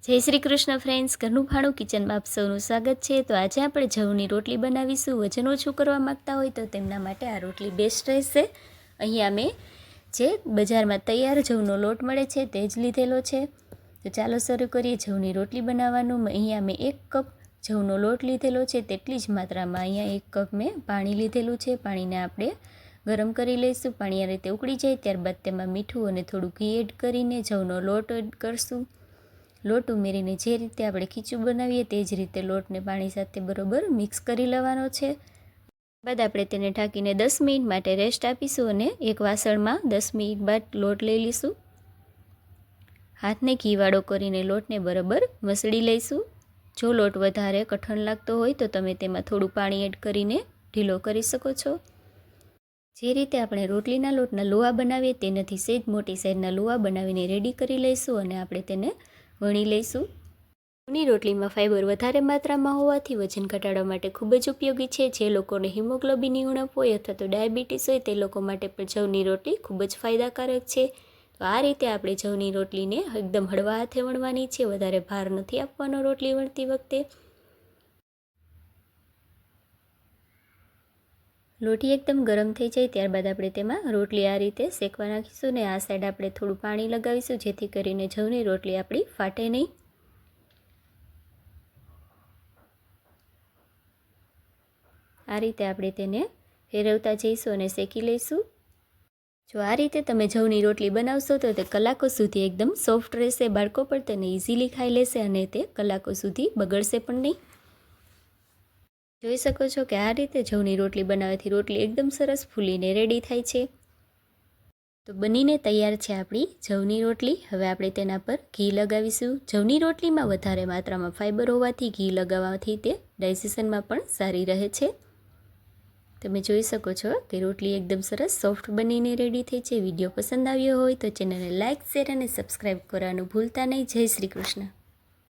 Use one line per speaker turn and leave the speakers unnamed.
જય શ્રી કૃષ્ણ ફ્રેન્ડ્સ, ઘરનું ભાણું કિચનમાં આપ સૌનું સ્વાગત છે। તો આજે આપણે જવની રોટલી બનાવીશું। વજન ઓછું કરવા માગતા હોય તો તેમના માટે આ રોટલી બેસ્ટ રહેશે। અહીંયા મેં જે બજારમાં તૈયાર જવનો લોટ મળે છે તે જ લીધેલો છે। તો ચાલો શરૂ કરીએ જવની રોટલી બનાવવાનું। અહીંયા મેં 1 કપ જવનો લોટ લીધેલો છે, તેટલી જ માત્રામાં અહીંયા 1 કપ મેં પાણી લીધેલું છે। પાણીને આપણે ગરમ કરી લઈશું। પાણી આ રીતે ઉકળી જાય ત્યારબાદ તેમાં મીઠું અને થોડું ઘી એડ કરીને જવનો લોટ એડ કરશું। લોટ ઉમેરીને જે રીતે આપણે ખીચું બનાવીએ તે જ રીતે લોટને પાણી સાથે બરોબર મિક્સ કરી લેવાનો છે। બાદ આપણે તેને ઢાંકીને 10 મિનિટ માટે રેસ્ટ આપીશું અને એક વાસણમાં 10 મિનિટ બાદ લોટ લઈ લઈશું। હાથને ઘીવાળો કરીને લોટને બરોબર મસળી લઈશું। જો લોટ વધારે કઠણ લાગતો હોય તો તમે તેમાં થોડું પાણી એડ કરીને ઢીલો કરી શકો છો। જે રીતે આપણે રોટલીના લોટના લુવા બનાવીએ તેનાથી સહેજ મોટી સાઈઝના લુવા બનાવીને રેડી કરી લઈશું અને આપણે તેને વણી લઈશું। જવની રોટલીમાં ફાઇબર વધારે માત્રામાં હોવાથી વજન ઘટાડવા માટે ખૂબ જ ઉપયોગી છે। જે લોકોને હિમોગ્લોબિનની ઉણપ હોય અથવા તો ડાયાબિટીસ હોય તે લોકો માટે પણ જવની રોટલી ખૂબ જ ફાયદાકારક છે। તો આ રીતે આપણે જવની રોટલીને એકદમ હળવા હાથે વણવાની છે, વધારે ભાર નથી આપવાનો રોટલી વણતી વખતે। લોટી એકદમ ગરમ થઈ જાય ત્યારબાદ આપણે તેમાં રોટલી આ રીતે શેકવા નાખીશું ને આ સાઈડ આપણે થોડું પાણી લગાવીશું જેથી કરીને જવની રોટલી આપણી ફાટે નહીં। આ રીતે આપણે તેને ફેરવતા જઈશું અને શેકી લઈશું। જો આ રીતે તમે જવની રોટલી બનાવશો તો તે કલાકો સુધી એકદમ સોફ્ટ રહેશે। બાળકો પણ તેને ઇઝીલી ખાઈ લેશે અને તે કલાકો સુધી બગડશે પણ નહીં। જોઈ શકો છો કે આ રીતે જવની રોટલી બનાવવાથી રોટલી એકદમ સરસ ફૂલીને રેડી થાય છે। તો બનીને તૈયાર છે આપણી જવની રોટલી। હવે આપણે તેના પર ઘી લગાવીશું। જવની રોટલીમાં વધારે માત્રામાં ફાઇબર હોવાથી ઘી લગાવવાથી તે ડાયજેશનમાં પણ સારી રહે છે। તમે જોઈ શકો છો કે રોટલી એકદમ સરસ સોફ્ટ બનીને રેડી થઈ છે। વિડીયો પસંદ આવ્યો હોય તો ચેનલને લાઇક, શેર અને સબસ્ક્રાઈબ કરવાનું ભૂલતા નહીં। જય શ્રી કૃષ્ણ।